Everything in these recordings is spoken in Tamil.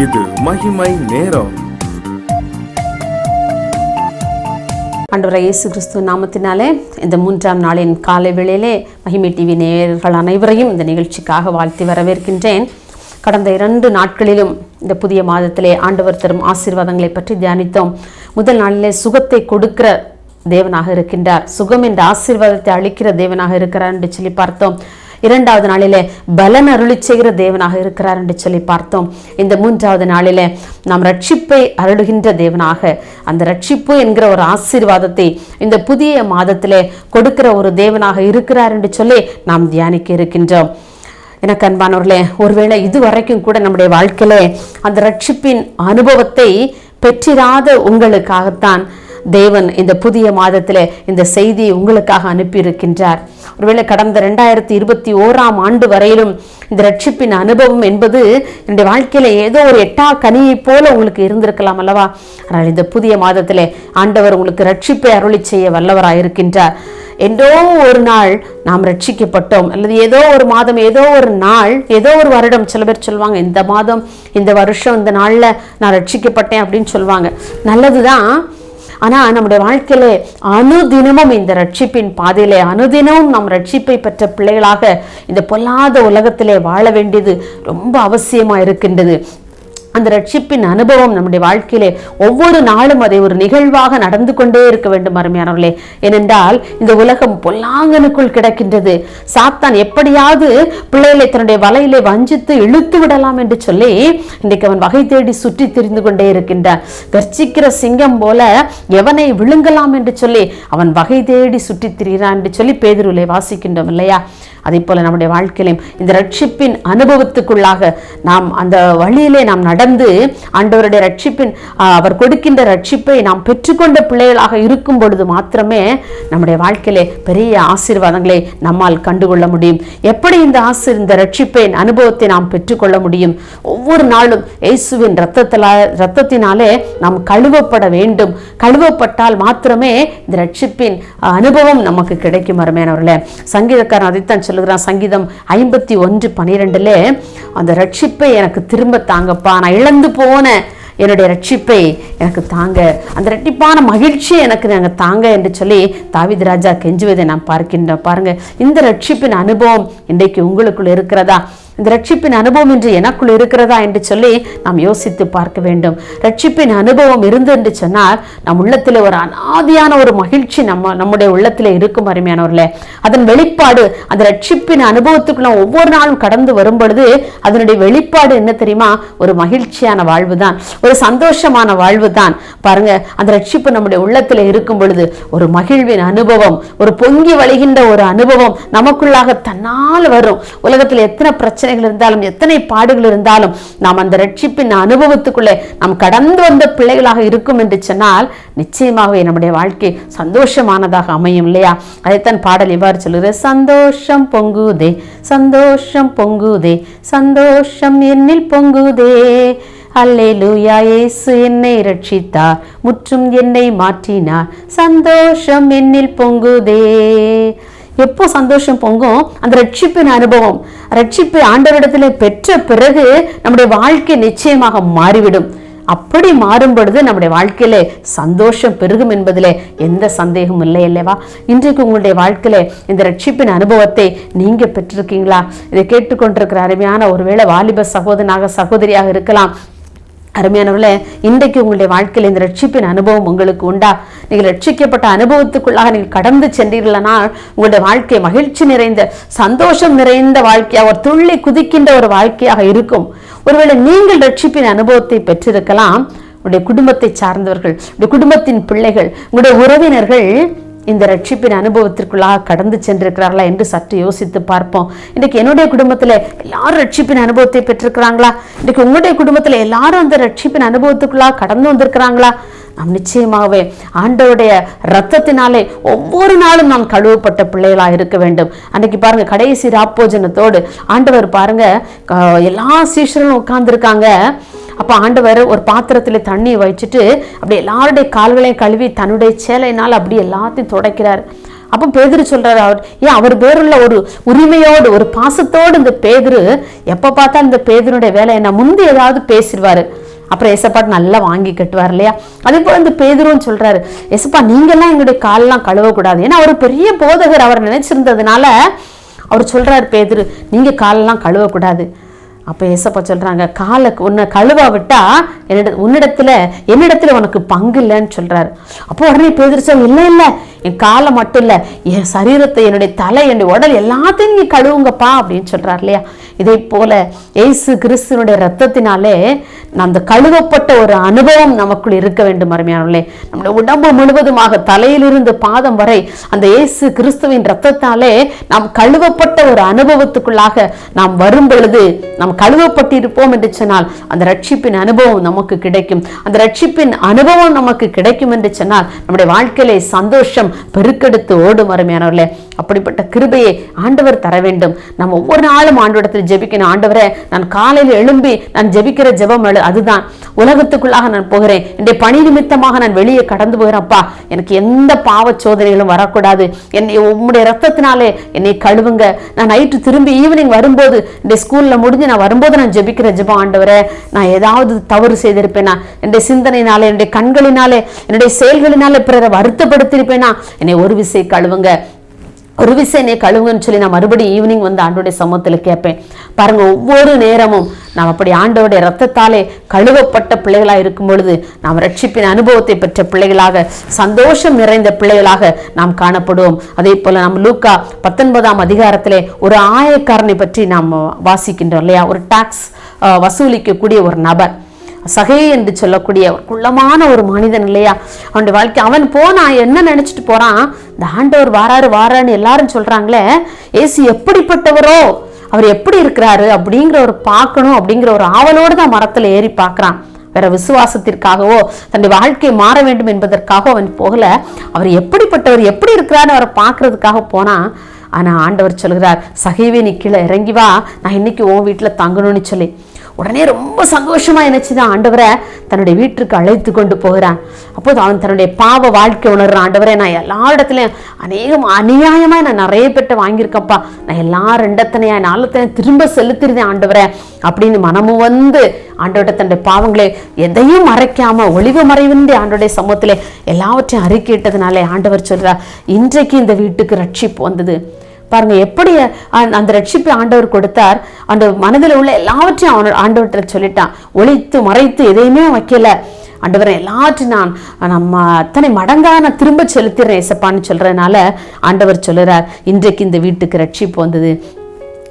இது மகிமை நேரம். ஆண்டவராகிய இயேசு கிறிஸ்துவ நாமத்தினாலே இந்த 3ஆம் நாளின் காலை வேளையிலே மகிமை டிவி நேயர்கள் அனைவரையும் இந்த நிகழ்ச்சிக்காக வாழ்த்தி வரவேற்கின்றேன். கடந்த 2 நாட்களிலும் இந்த புதிய மாதத்திலே ஆண்டவர் தரும் ஆசீர்வாதங்களை பற்றி தியானித்தோம். முதல் நாளிலே சுகத்தை கொடுக்கிற தேவனாக இருக்கின்றார், சுகம் என்ற ஆசீர்வாதத்தை அளிக்கிற தேவனாக இருக்கிறார் என்று சொல்லி பார்த்தோம். 2வது நாளிலே பலன் அருளி செய்கிற தேவனாக இருக்கிறார் என்று சொல்லி பார்த்தோம். இந்த 3வது நாளிலே நாம் ரட்சிப்பை அருளுகின்ற தேவனாக, அந்த ரட்சிப்பு என்கிற ஒரு ஆசீர்வாதத்தை இந்த புதிய மாதத்திலே கொடுக்கிற ஒரு தேவனாக இருக்கிறார் என்று சொல்லி நாம் தியானிக்க இருக்கின்றோம். எனக்கு அன்பானவர்களே, ஒருவேளை இதுவரைக்கும் கூட நம்முடைய வாழ்க்கையிலே அந்த ரட்சிப்பின் அனுபவத்தை பெற்றிராத உங்களுக்காகத்தான் தேவன் இந்த புதிய மாதத்திலே இந்த செய்தியை உங்களுக்காக அனுப்பியிருக்கின்றார். ஒருவேளை கடந்த 2021ஆம் ஆண்டு வரையிலும் இந்த ரட்சிப்பின் அனுபவம் என்பது என்னுடைய வாழ்க்கையில ஏதோ ஒரு எட்டா கனியை போல உங்களுக்கு இருந்திருக்கலாம் அல்லவா? ஆனால் இந்த புதிய மாதத்திலே ஆண்டவர் உங்களுக்கு ரட்சிப்பை அருளி செய்ய வல்லவராயிருக்கின்றார். ஏதோ ஒரு நாள் நாம் ரட்சிக்கப்பட்டோம், அல்லது ஏதோ ஒரு மாதம், ஏதோ ஒரு நாள், ஏதோ ஒரு வருடம், சில பேர் சொல்லுவாங்க இந்த மாதம், இந்த வருஷம், இந்த நாள்ல நான் ரட்சிக்கப்பட்டேன் அப்படின்னு சொல்லுவாங்க. நல்லதுதான். ஆனால் நம்முடைய வாழ்க்கையிலே அனுதினமும் இந்த ரட்சிப்பின் பாதையிலே அனுதினமும் நம் ரட்சிப்பை பெற்ற பிள்ளைகளாக இந்த பொல்லாத உலகத்திலே வாழ வேண்டியது ரொம்ப அவசியமாக இருக்கின்றது. அந்த ரட்சிப்பின் அனுபவம் நம்முடைய வாழ்க்கையிலே ஒவ்வொரு நாளும் அதை ஒரு நிகழ்வாக நடந்து கொண்டே இருக்க வேண்டும் அருமையானவர்களே. ஏனென்றால் இந்த உலகம் பொல்லாங்கனுக்குள் கிடக்கின்றது. சாத்தான் எப்படியாவது பிள்ளைகளை தன்னுடைய வலையிலே வஞ்சித்து இழுத்து விடலாம் என்று சொல்லி இன்றைக்கு அவன் வகை தேடி சுற்றி திரிந்து கொண்டே இருக்கின்றான். கர்ச்சிக்கிற சிங்கம் போல எவனை விழுங்கலாம் என்று சொல்லி அவன் வகை தேடி சுற்றி திரிகிறான் என்று சொல்லி பேதுருவிலே வாசிக்கின்றோம் இல்லையா? அதே போல நம்முடைய வாழ்க்கையிலும் இந்த ரட்சிப்பின் அனுபவத்துக்குள்ளாக நாம் அந்த வழியிலே நாம் நடந்து ஆண்டவருடைய ரட்சிப்பின் அவர் கொடுக்கின்ற ரட்சிப்பை நாம் பெற்றுக்கொண்ட பிள்ளைகளாக இருக்கும் பொழுது மாத்திரமே நம்முடைய வாழ்க்கையிலே பெரிய ஆசீர்வாதங்களை நம்மால் கண்டுகொள்ள முடியும். எப்படி இந்த ரட்சிப்பின் அனுபவத்தை நாம் பெற்றுக்கொள்ள முடியும்? ஒவ்வொரு நாளும் இயேசுவின் இரத்தத்தினாலே நாம் கழுவப்பட வேண்டும். கழுவப்பட்டால் மாத்திரமே இந்த ரட்சிப்பின் அனுபவம் நமக்கு கிடைக்கும் அருமையானவர்களே. சங்கீதக்காரன் அதைத்தான் சொல்லுகிறான். சங்கீதம் 51:12 அந்த ரட்சிப்பை எனக்கு திரும்ப தாங்கப்பா, நான் இழந்து போன என்னுடைய ரட்சிப்பை எனக்கு தாங்க, அந்த இரட்டிப்பான மகிழ்ச்சி எனக்கு நாங்கள் தாங்க என்று சொல்லி தாவீது ராஜா கெஞ்சுவதை நாம் பார்க்கின்றோம். பாருங்க, இந்த ரட்சிப்பின் அனுபவம் இன்றைக்கு உங்களுக்குள் இருக்கிறதா? இந்த ரட்சிப்பின் அனுபவம் இன்று எனக்குள் இருக்கிறதா என்று சொல்லி நாம் யோசித்து பார்க்க வேண்டும். ரட்சிப்பின் அனுபவம் இருந்து என்று சொன்னால் நம் உள்ளத்தில் ஒரு அனாதியான ஒரு மகிழ்ச்சி நம்முடைய உள்ளத்தில் இருக்கும் அருமையானவர்களே. அதன் வெளிப்பாடு, அந்த ரட்சிப்பின் அனுபவத்துக்குள்ள ஒவ்வொரு நாளும் கடந்து வரும் பொழுது அதனுடைய வெளிப்பாடு என்ன தெரியுமா? ஒரு மகிழ்ச்சியான வாழ்வு தான், ஒரு சந்தோஷமான வாழ்வு தான். பாருங்க, அந்த ரட்சிப்பு நம்முடைய உள்ளத்தில் இருக்கும் பொழுது ஒரு மகிழ்வின் அனுபவம், ஒரு பொங்கி வழிகின்ற ஒரு அனுபவம் நமக்குள்ளாக தன்னால் வரும். உலகத்தில் எத்தனை பிரச்சனை இருந்தாலும், எத்தனை பாடுகள் இருந்தாலும், நாம் அந்த ரட்சிப்பின் அனுபவத்துக்குள்ளே நாம் கடந்து வந்த பிள்ளைகளாக இருக்கும் என்று சொன்னால் நிச்சயமாகவே நம்முடைய வாழ்க்கை சந்தோஷமானதாக அமையும் இல்லையா? அதைத்தான் பாடல் இவ்வாறு சொல்லுகிறது. சந்தோஷம் பொங்குதே, சந்தோஷம் பொங்குதே, சந்தோஷம் என்னில் பொங்குதே, அல்லேலூயா, இயேசு என்னை ரட்சித்தார், முற்றும் என்னை மாற்றினார், சந்தோஷம் என்னில் பொங்குதே. எப்போ சந்தோஷம் பொங்கும்? அந்த ரட்சிப்பின் அனுபவம், ரட்சிப்பை ஆண்டவரிடத்தில் பெற்ற பிறகு நம்முடைய வாழ்க்கை நிச்சயமாக மாறிவிடும். அப்படி மாறும் பொழுது நம்முடைய வாழ்க்கையிலே சந்தோஷம் பெருகும் என்பதிலே எந்த சந்தேகமும் இல்லை அல்லவா? இன்றைக்கு உங்களுடைய வாழ்க்கையிலே இந்த ரட்சிப்பின் அனுபவத்தை நீங்க பெற்றிருக்கீங்களா? இதை கேட்டுக்கொண்டிருக்கிற அருமையான ஒருவேளை வாலிப சகோதரனாக சகோதரியாக இருக்கலாம். அருமையானவர்களே, இன்றைக்கு உங்களுடைய வாழ்க்கையில் இந்த ரட்சிப்பின் அனுபவம் உங்களுக்கு உண்டா? நீங்கள் ரட்சிக்கப்பட்ட அனுபவத்துக்குள்ளாக நீங்கள் கடந்து சென்றீர்களானால் உங்களுடைய வாழ்க்கை மகிழ்ச்சி நிறைந்த, சந்தோஷம் நிறைந்த வாழ்க்கையாக, ஒரு துள்ளி குதிக்கின்ற ஒரு வாழ்க்கையாக இருக்கும். ஒருவேளை நீங்கள் ரட்சிப்பின் அனுபவத்தை பெற்றிருக்கலாம். உங்களுடைய குடும்பத்தை சார்ந்தவர்கள், உங்களுடைய குடும்பத்தின் பிள்ளைகள், உங்களுடைய உறவினர்கள் இந்த ரட்சிப்பின் அனுபவத்திற்குள்ளாக கடந்து சென்றிருக்கிறார்களா என்று சற்று யோசித்து பார்ப்போம். இன்றைக்கு என்னுடைய குடும்பத்தில் எல்லாரும் ரட்சிப்பின் அனுபவத்தை பெற்றிருக்கிறாங்களா? இன்றைக்கு உங்களுடைய குடும்பத்தில் எல்லாரும் அந்த ரட்சிப்பின் அனுபவத்துக்குள்ளாக கடந்து வந்திருக்கிறாங்களா? நாம் நிச்சயமாகவே ஆண்டவருடைய இரத்தத்தினாலே ஒவ்வொரு நாளும் நாம் கழுவப்பட்ட பிள்ளைகளாக இருக்க வேண்டும். அன்றைக்கு பாருங்க, கடைசி ராப்போஜனத்தோடு ஆண்டவர் பாருங்க எல்லா சீஷர்களும் உட்கார்ந்துருக்காங்க. அப்போ ஆண்டவர் ஒரு பாத்திரத்தில் தண்ணியை வச்சுட்டு அப்படி எல்லாருடைய கால்களையும் கழுவி தன்னுடைய சேலையினால் அப்படி எல்லாத்தையும் துடைக்கிறார். அப்போ பேதுரு சொல்றாரு, அவர் பேருள்ள ஒரு உரிமையோடு ஒரு பாசத்தோடு இந்த பேதுரு எப்ப பார்த்தா இந்த பேதுருடைய வேலை என்ன முந்தி ஏதாவது பேசிடுவாரு, அப்புறம் ஏசப்பாட்டு நல்லா வாங்கி கட்டுவார் இல்லையா. அதே போல இந்த பேதுருன்னு சொல்றாரு, ஏசப்பா நீங்கெல்லாம் எங்களுடைய காலெல்லாம் கழுவக்கூடாது. ஏன்னா அவர் பெரிய போதகர் அவர் நினைச்சிருந்ததுனால அவர் சொல்றாரு, பேதுரு நீங்க காலெல்லாம் கழுவக்கூடாது. அப்போ ஏசப்பா சொல்றாங்க, காலை உன்னை கழுவா விட்டா என்னிடத்துல உனக்கு பங்கு இல்லைன்னு சொல்றாரு. அப்போ உடனே பேதுரு சொல்ல, இல்லை இல்லை, என் காலை மட்டும் இல்லை, என் சரீரத்தை, என்னுடைய தலை, என்னுடைய உடல் எல்லாத்தையும் நீங்க கழுவுங்கப்பா அப்படின்னு சொல்றாரு இல்லையா. இதே போல இயேசு கிறிஸ்துவனுடைய ரத்தத்தினாலே அந்த கழுவப்பட்ட ஒரு அனுபவம் நமக்குள் இருக்க வேண்டும். அருமையானவர்களே, நம்முடைய உடம்பு முழுவதுமாக தலையிலிருந்து பாதம் வரை அந்த இயேசு கிறிஸ்துவின் ரத்தத்தாலே நாம் கழுவப்பட்ட ஒரு அனுபவத்துக்குள்ளாக நாம் வரும் பொழுது, நாம் கழுவப்பட்டிருப்போம் என்று சொன்னால் அந்த ரட்சிப்பின் அனுபவம் நமக்கு கிடைக்கும். அந்த ரட்சிப்பின் அனுபவம் நமக்கு கிடைக்கும் என்று சொன்னால் நம்முடைய வாழ்க்கையிலே சந்தோஷம் பெருக்கெடுத்து ஓடும். அருமையானவர்களே, அப்படிப்பட்ட கிருபையை ஆண்டவர் தர வேண்டும். நம்ம ஒவ்வொரு நாளும் ஆண்டவரிடத்தில் ஜெபிக்கணும். ஆண்டவரே, நான் காலையில் எழும்பி நான் ஜெபிக்கிற ஜெபம் அதுதான், உலகத்துக்குள்ளாக நான் போகிறேன், என்னுடைய பணி நிமித்தமாக நான் வெளியே கடந்து போகிறேன். அப்பா, எனக்கு எந்த பாவ சோதனைகளும் வரக்கூடாது, என்னை உம்முடைய ரத்தத்தினாலே என்னை கழுவுங்க. நான் நைட்டு திரும்பி ஈவினிங் வரும்போது, இந்த ஸ்கூல்ல முடிஞ்சு நான் வரும்போது நான் ஜெபிக்கிற ஜெபம், ஆண்டவரே நான் ஏதாவது தவறு செய்திருப்பேனா, என்னுடைய சிந்தனையினாலே, என்னுடைய கண்களினாலே, என்னுடைய செயல்களினாலே பிறரை வருத்தப்படுத்திருப்பேனா, என்னை ஒரு விசை கழுவுங்க, ஒரு விசை என்னை கழுவுங்கன்னு சொல்லி நான் மறுபடியும் ஈவினிங் வந்து ஆண்டோடைய சமூகத்தில் கேட்பேன். பாருங்க, ஒவ்வொரு நேரமும் நாம் அப்படி ஆண்டோடைய ரத்தத்தாலே கழுவப்பட்ட பிள்ளைகளாக இருக்கும் பொழுது நாம் ரட்சிப்பின் அனுபவத்தை பெற்ற பிள்ளைகளாக, சந்தோஷம் நிறைந்த பிள்ளைகளாக நாம் காணப்படுவோம். அதே போல நம்ம லூக்கா 19ஆம் அதிகாரத்திலே ஒரு ஆயக்காரனை பற்றி நாம் வாசிக்கின்றோம் இல்லையா. ஒரு டாக்ஸ் வசூலிக்கக்கூடிய ஒரு நபர், சகை என்று சொல்லக்கூடிய குள்ளமான ஒரு மனிதன் இல்லையா. அவனுடைய வாழ்க்கை, அவன் போனா என்ன நினைச்சிட்டு போறான், இந்த ஆண்டவர் வாரான்னு எல்லாரும் சொல்றாங்களே, ஏசு எப்படிப்பட்டவரோ, அவர் எப்படி இருக்கிறாரு அப்படிங்கிற ஒரு பார்க்கணும் அப்படிங்கிற ஒரு ஆவலோடு தான் மரத்துல ஏறி பார்க்கறான். வேற விசுவாசத்திற்காகவோ தன்னுடைய வாழ்க்கை மாற வேண்டும் என்பதற்காக அவன் போகல. அவர் எப்படிப்பட்டவர், எப்படி இருக்கிறான்னு அவரை பார்க்கறதுக்காக போனா. ஆனா ஆண்டவர் சொல்கிறார், சகைவே நீ கீழே இறங்கி வா, நான் இன்னைக்கு உன் வீட்டுல தங்கணும்னு சொல்லி உடனே ரொம்ப சந்தோஷமா நினைச்சுதான் ஆண்டவரை தன்னுடைய வீட்டுக்கு அழைத்து கொண்டு போகிறான். அப்போது அவன் தன்னுடைய பாவ வாழ்க்கை உணர்றான். ஆண்டவரே, நான் எல்லா இடத்துலையும் அநியாயமா நான் நிறைய பேர்ட்ட வாங்கியிருக்கப்பா, நான் எல்லா ரெண்டத்தனையா நாளத்தனையும் திரும்ப செலுத்திருந்தேன் ஆண்டவரை அப்படின்னு மனமும் வந்து ஆண்டவர்கிட்ட தன்னுடைய பாவங்களை எதையும் மறைக்காம ஒளிவு மறைவின்றி ஆண்டவருடைய சமூகத்திலே எல்லாவற்றையும் அறிக்கையிட்டதுனாலே ஆண்டவர் சொல்றார், இன்றைக்கு இந்த வீட்டுக்கு ரட்சிப்பு வந்தது. பாருங்க, எப்படி அந்த ரட்சிப்பை ஆண்டவர் கொடுத்தார். அந்த மனதில் உள்ள எல்லாவற்றையும் அவன் ஆண்டவர்கிட்ட சொல்லிட்டான். ஒளித்து மறைத்து எதையுமே வைக்கல. ஆண்டவரை எல்லாற்றையும் நம்ம அத்தனை மடங்காக நான் திரும்ப செலுத்திடுறேன் ஏசப்பான்னு சொல்றதுனால ஆண்டவர் சொல்லுறார், இன்றைக்கு இந்த வீட்டுக்கு ரட்சிப்பு வந்தது.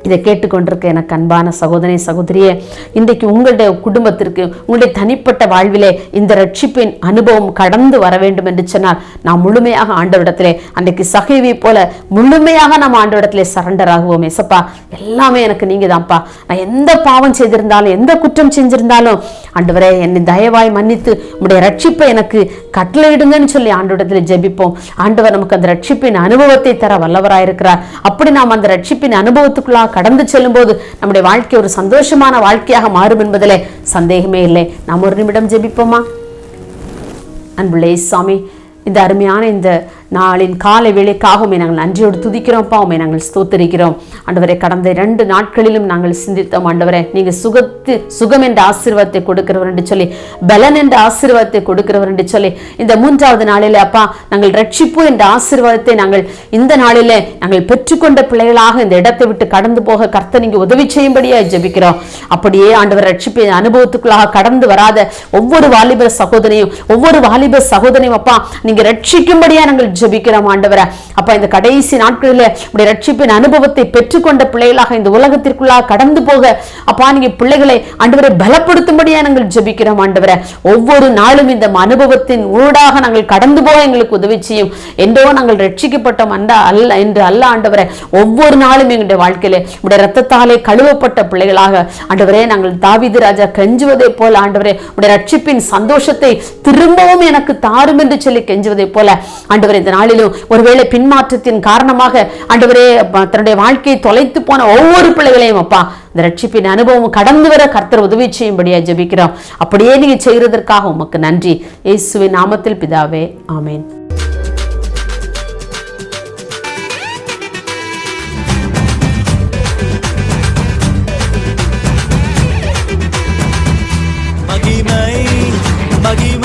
இதை கேட்டுக்கொண்டிருக்க எனக்கு அன்பான சகோதரி சகோதரியே, இன்றைக்கு உங்களுடைய குடும்பத்திற்கு, உங்களுடைய தனிப்பட்ட வாழ்விலே இந்த ரட்சிப்பின் அனுபவம் கடந்து வர வேண்டும் என்று சொன்னால் நாம் முழுமையாக ஆண்டவரிடத்திலே அன்றைக்கு சகைவை போல முழுமையாக நம்ம ஆண்டவரிடத்திலே சரண்டர் ஆகுவோம். ஏசப்பா, எல்லாமே எனக்கு நீங்க தான்ப்பா, நான் எந்த பாவம் செய்திருந்தாலும் எந்த குற்றம் செஞ்சிருந்தாலும் ஆண்டவரே என்னை தயவாய் மன்னித்து உங்களுடைய ரட்சிப்பை எனக்கு கட்டளையிடுங்கன்னு சொல்லி ஆண்டவரிடத்திலே ஜெபிப்போம். ஆண்டவர் நமக்கு அந்த ரட்சிப்பின் அனுபவத்தை தர வல்லவராயிருக்கிறார். அப்படி நாம் அந்த ரட்சிப்பின் அனுபவத்துக்குள்ளாக கடந்து செல்லும் போது நம்முடைய வாழ்க்கை ஒரு சந்தோஷமான வாழ்க்கையாக மாறும் என்பதிலே சந்தேகமே இல்லை. நாம் ஒரு நிமிடம் ஜெபிப்போமா? அன்புள்ளே சாமி, இந்த அருமையான இந்த நாளின் காலை வேளைக்காக உம்மை நாங்கள் நன்றியோடு துதிக்கிறோம்ப்பா, உம்மை நாங்கள் ஸ்தோத்திரிக்கிறோம். ஆண்டவரே, கடந்த 2 நாட்களிலும் நாங்கள் சிந்தித்தோம் ஆண்டவரே, நீங்க சுகம் என்ற ஆசீர்வாதத்தை கொடுக்கிறவர் என்று சொல்லி, பலன் என்ற ஆசீர்வாதத்தை கொடுக்கிறவர் என்று சொல்லி, இந்த 3வது நாளிலே அப்பா நாங்கள் ரட்சிப்பு என்ற ஆசீர்வாதத்தை நாங்கள் இந்த நாளிலே நாங்கள் பெற்றுக்கொண்ட பிள்ளைகளாக இந்த இடத்தை விட்டு கடந்து போக கர்த்தர் நீங்க உதவி செய்யும்படியா ஜெபிக்கிறோம். அப்படியே ஆண்டவர் ரட்சிப்பு அனுபவத்துக்குள்ளாக கடந்து வராத ஒவ்வொரு வாலிப சகோதரியும் ஒவ்வொரு வாலிப சகோதரியும் அப்பா நீங்க ரட்சிக்கும்படியா நாங்கள் ஜெபிக்கிறோம் ஆண்டவரே. அப்பா, இந்த கடைசி நாட்களில் உடைய ரட்சிப்பின் அனுபவத்தை பெற்றுக்கொண்ட பிள்ளைகளாக இந்த உலகத்திற்குள்ளாக கடந்து போக அப்பா நீங்க பிள்ளைகளை ஆண்டவரை பலப்படுத்தும்படியா நாங்கள் ஜெபிக்கிறோம் ஆண்டவரே. ஒவ்வொரு நாளும் இந்த அனுபவத்தின் ஊடாக நாங்கள் கடந்து போக எங்களுக்கு உதவி செய்யும். என்றோ நாங்கள் ரட்சிக்கப்பட்டோம் அல்ல என்று அல்ல ஆண்டவரே, ஒவ்வொரு நாளும் எங்களுடைய வாழ்க்கையிலே உடைய ரத்தத்தாலே கழுவப்பட்ட பிள்ளைகளாக ஆண்டவரே நாங்கள் தாவீது ராஜா கெஞ்சுவதை போல ஆண்டவரே உடைய ரட்சிப்பின் சந்தோஷத்தை திரும்பவும் எனக்கு தாரும் என்று சொல்லி கெஞ்சுவதை போல ஆண்டவரே இந்த நாளிலும் ஒருவேளை பின்மாற்றத்தின் காரணமாக ஆண்டவரே தன்னுடைய வாழ்க்கையை தொலைத்து போன ஒவ்வொரு பிள்ளைகளையும் அப்பா இந்த ரட்சிப்பின் அனுபவம் கடந்து வர கர்த்தர் உதவி செய்யும்படியா ஜெபிக்கிறோம். அப்படியே நீங்க செய்யறதற்காக உமக்கு நன்றி. இயேசுவின் நாமத்தில் பிதாவே, ஆமேன். மகிமை